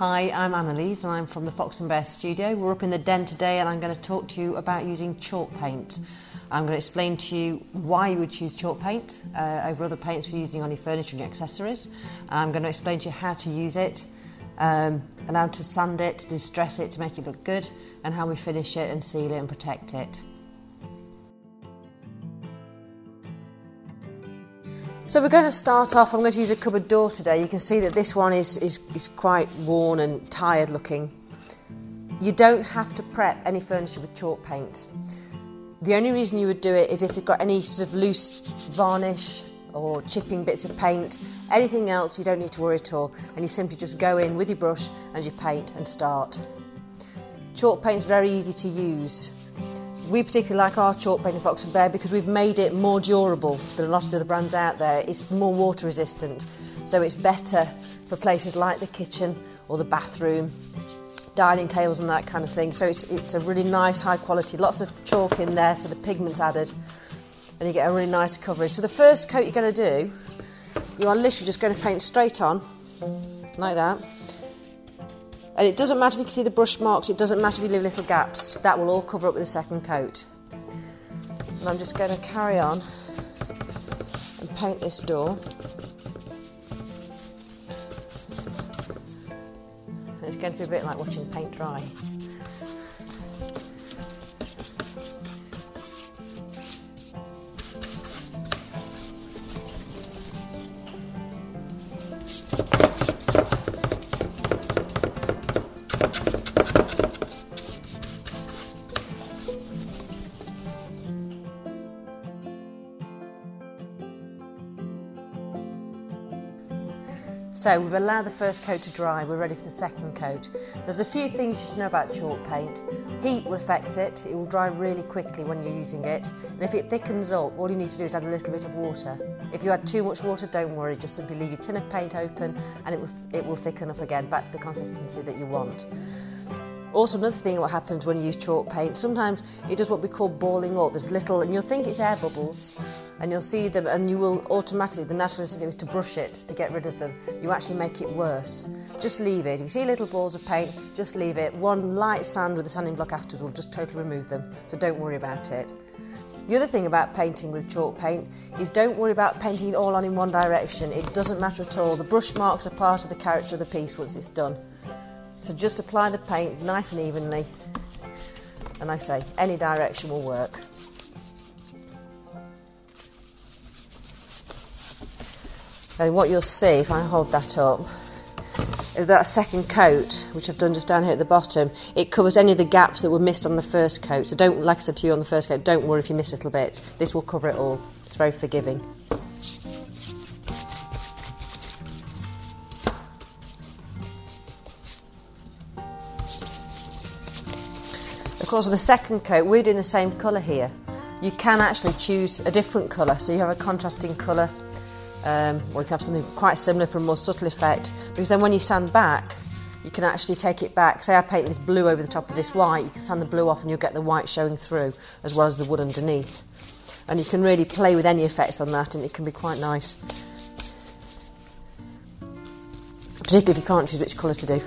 Hi, I'm Anneliese and I'm from the Fox and Bear studio. We're up in the den today and I'm going to talk to you about using chalk paint. I'm going to explain to you why you would choose chalk paint over other paints for using on your furniture and your accessories. I'm going to explain to you how to use it and how to sand it, to distress it to make it look good, and how we finish it and seal it and protect it. So we're going to start off, I'm going to use a cupboard door today. You can see that this one is quite worn and tired looking. You don't have to prep any furniture with chalk paint. The only reason you would do it is if you've got any sort of loose varnish or chipping bits of paint. Anything else you don't need to worry at all, and you simply just go in with your brush and your paint and start. Chalk paint is very easy to use. We particularly like our chalk paint in Fox and Bear because we've made it more durable than a lot of the other brands out there. It's more water resistant, so it's better for places like the kitchen or the bathroom, dining tables and that kind of thing. So it's a really nice high quality, lots of chalk in there, so the pigment's added and you get a really nice coverage. So the first coat you're going to do, you are literally just going to paint straight on like that. And it doesn't matter if you can see the brush marks, it doesn't matter if you leave little gaps, that will all cover up with the second coat. And I'm just going to carry on and paint this door. And it's going to be a bit like watching paint dry. So we've allowed the first coat to dry, we're ready for the second coat. There's a few things you should know about chalk paint. Heat will affect it, it will dry really quickly when you're using it, and if it thickens up, all you need to do is add a little bit of water. If you add too much water, don't worry, just simply leave your tin of paint open and it will thicken up again, back to the consistency that you want. Also, another thing what happens when you use chalk paint, sometimes it does what we call balling up. There's little, and you'll think it's air bubbles, and you'll see them, and you will automatically, the natural instinct is to brush it to get rid of them. You actually make it worse. Just leave it. If you see little balls of paint, just leave it. One light sand with a sanding block afterwards will just totally remove them, so don't worry about it. The other thing about painting with chalk paint is don't worry about painting it all on in one direction. It doesn't matter at all. The brush marks are part of the character of the piece once it's done. So just apply the paint nice and evenly, and like I say, any direction will work. And what you'll see, if I hold that up, is that second coat, which I've done just down here at the bottom, it covers any of the gaps that were missed on the first coat. So don't, like I said to you on the first coat, don't worry if you miss little bits. This will cover it all. It's very forgiving. Of course, on the second coat, we're doing the same colour here. You can actually choose a different colour, so you have a contrasting colour, or you can have something quite similar for a more subtle effect, because then when you sand back, you can actually take it back. Say I paint this blue over the top of this white, you can sand the blue off and you'll get the white showing through, as well as the wood underneath. And you can really play with any effects on that, and it can be quite nice. Particularly if you can't choose which colour to do.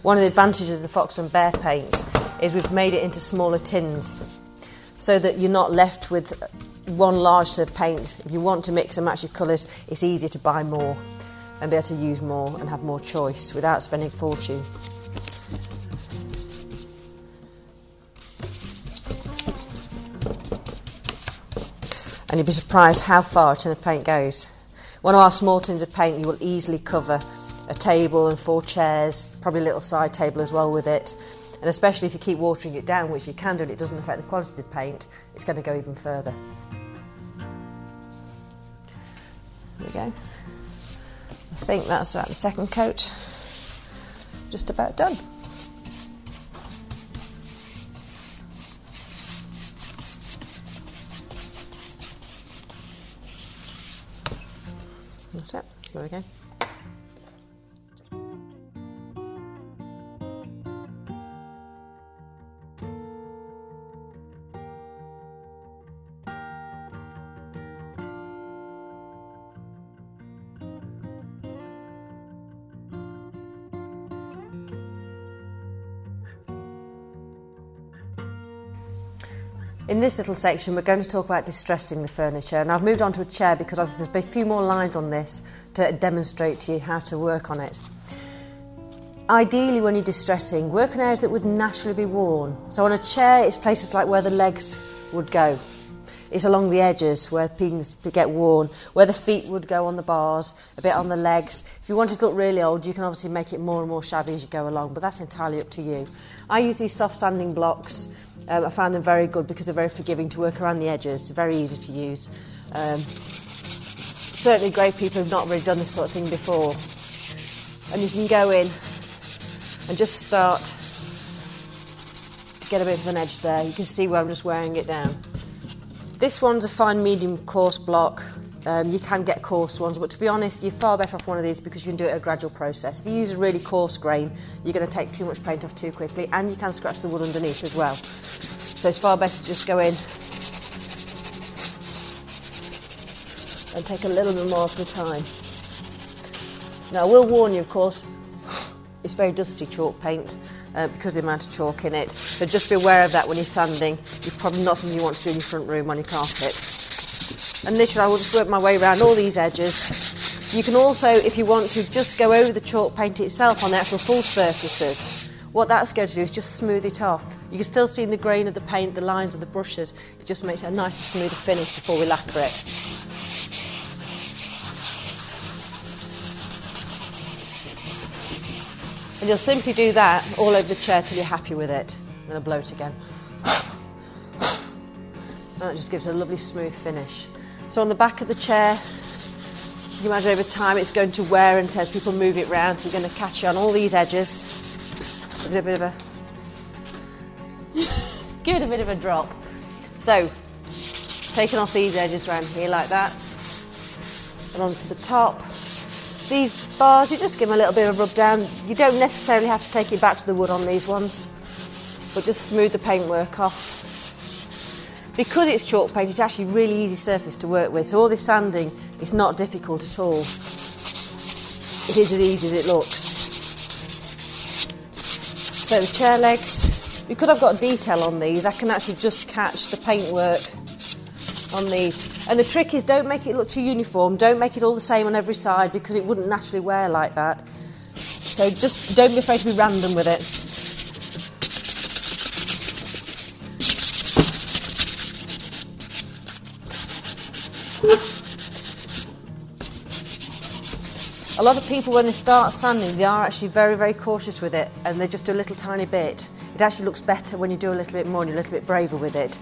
One of the advantages of the Fox and Bear paint is we've made it into smaller tins so that you're not left with one large set of paint. If you want to mix and match your colours, it's easier to buy more and be able to use more and have more choice without spending a fortune. And you'll be surprised how far a tin of paint goes. One of our small tins of paint you will easily cover a table and 4 chairs, probably a little side table as well with it. And especially if you keep watering it down, which you can do and it doesn't affect the quality of the paint, it's going to go even further. There we go. I think that's about the second coat. Just about done. That's it. There we go. In this little section we're going to talk about distressing the furniture, and I've moved on to a chair because there's a few more lines on this to demonstrate to you how to work on it. Ideally, when you're distressing, work on areas that would naturally be worn. So on a chair, it's places like where the legs would go. It's along the edges where things get worn, where the feet would go on the bars, a bit on the legs. If you want it to look really old, you can obviously make it more and more shabby as you go along, but that's entirely up to you. I use these soft sanding blocks. I found them very good because they're very forgiving to work around the edges. They're very easy to use. Certainly great people who've not really done this sort of thing before. And you can go in and just start to get a bit of an edge there. You can see where I'm just wearing it down. This one's a fine medium coarse block. You can get coarse ones, but to be honest, you're far better off one of these because you can do it a gradual process. If you use a really coarse grain, you're going to take too much paint off too quickly, and you can scratch the wood underneath as well. So it's far better to just go in and take a little bit more of the time. Now, I will warn you, of course, it's very dusty chalk paint because of the amount of chalk in it. So just be aware of that when you're sanding. It's probably not something you want to do in your front room on your carpet. And literally, I will just work my way around all these edges. You can also, if you want to, just go over the chalk paint itself on the actual full surfaces. What that's going to do is just smooth it off. You can still see in the grain of the paint, the lines of the brushes. It just makes it a nice and smoother finish before we lacquer it. And you'll simply do that all over the chair till you're happy with it. I'm going to blow it again. And that just gives it a lovely smooth finish. So on the back of the chair, you can imagine over time it's going to wear and tear as people move it round. So you're going to catch it on all these edges. Give it a bit of a drop. So, taking off these edges around here like that, and onto the top. These bars, you just give them a little bit of a rub down. You don't necessarily have to take it back to the wood on these ones, but just smooth the paintwork off. Because it's chalk paint, it's actually a really easy surface to work with, so all this sanding is not difficult at all. It is as easy as it looks. So the chair legs, because I've got detail on these, I can actually just catch the paintwork on these. And the trick is, don't make it look too uniform, don't make it all the same on every side because it wouldn't naturally wear like that. So just don't be afraid to be random with it. A lot of people, when they start sanding, they are actually very, very cautious with it, and they just do a little tiny bit. It actually looks better when you do a little bit more and you're a little bit braver with it.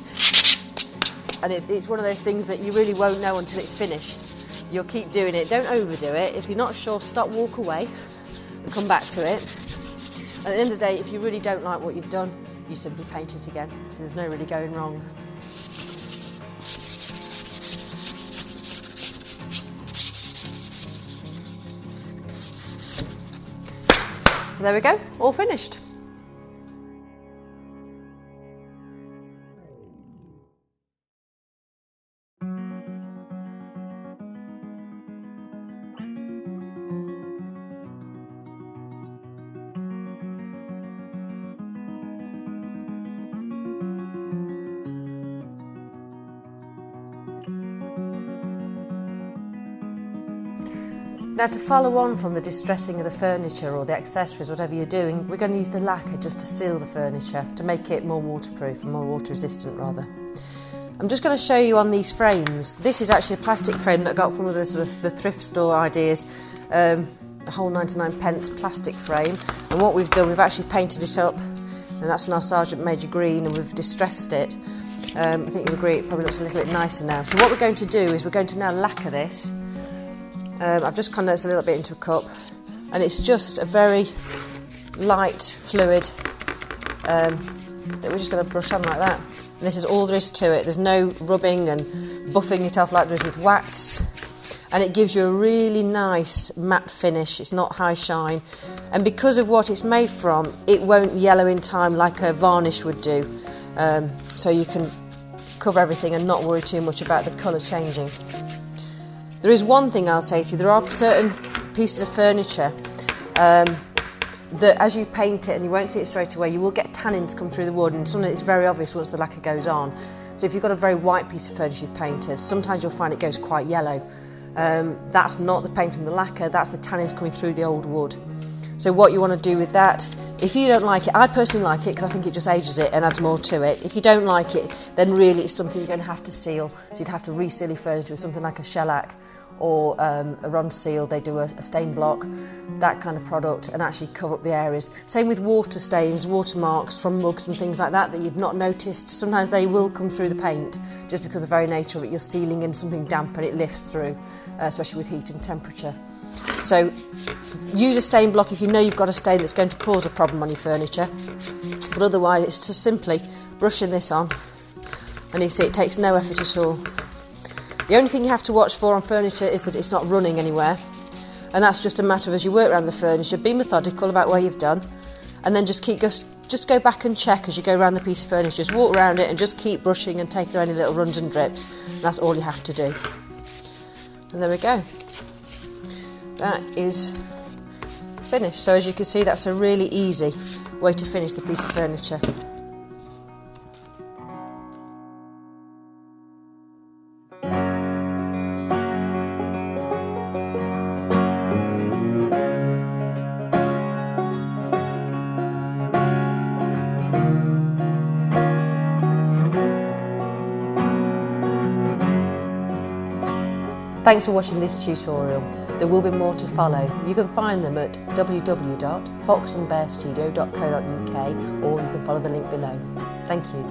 And it's one of those things that you really won't know until it's finished. You'll keep doing it. Don't overdo it. If you're not sure, stop, walk away and come back to it. And at the end of the day, if you really don't like what you've done, you simply paint it again. So there's no really going wrong. There we go, all finished. Now, to follow on from the distressing of the furniture or the accessories, whatever you're doing, we're going to use the lacquer just to seal the furniture, to make it more waterproof and more water resistant rather. I'm just going to show you on these frames. This is actually a plastic frame that I got from one of the sort of the thrift store ideas, a whole 99 pence plastic frame. And what we've done, we've actually painted it up, and that's in our Sergeant Major green, and we've distressed it. I think you'll agree it probably looks a little bit nicer now. So what we're going to do is we're going to now lacquer this. I've just condensed a little bit into a cup, and it's just a very light fluid that we're just going to brush on like that. And this is all there is to it. There's no rubbing and buffing it off like there is with wax, and it gives you a really nice matte finish. It's not high shine, and because of what it's made from, it won't yellow in time like a varnish would do, so you can cover everything and not worry too much about the colour changing. There is one thing I'll say to you, there are certain pieces of furniture that as you paint it, and you won't see it straight away, you will get tannins come through the wood, and something that's very obvious once the lacquer goes on. So if you've got a very white piece of furniture you've painted, sometimes you'll find it goes quite yellow. That's not the paint and the lacquer, that's the tannins coming through the old wood. So what you want to do with that, if you don't like it, I personally like it because I think it just ages it and adds more to it. If you don't like it, then really it's something you're going to have to seal. So you'd have to reseal your furniture with something like a shellac or a Ronseal. They do a stain block, that kind of product, and actually cover up the areas. Same with water stains, watermarks from mugs and things like that you've not noticed. Sometimes they will come through the paint just because of the very nature of it. You're sealing in something damp and it lifts through, especially with heat and temperature. So use a stain block if you know you've got a stain that's going to cause a problem on your furniture, but otherwise it's just simply brushing this on, and you see it takes no effort at all. The only thing you have to watch for on furniture is that it's not running anywhere, and that's just a matter of, as you work around the furniture, be methodical about where you've done, and then just go back and check as you go around the piece of furniture. Just walk around it and just keep brushing and taking any little runs and drips. And that's all you have to do. And there we go. That is finished. So as you can see, that's a really easy way to finish the piece of furniture. Thanks for watching this tutorial. There will be more to follow. You can find them at www.foxandbearstudio.co.uk, or you can follow the link below. Thank you.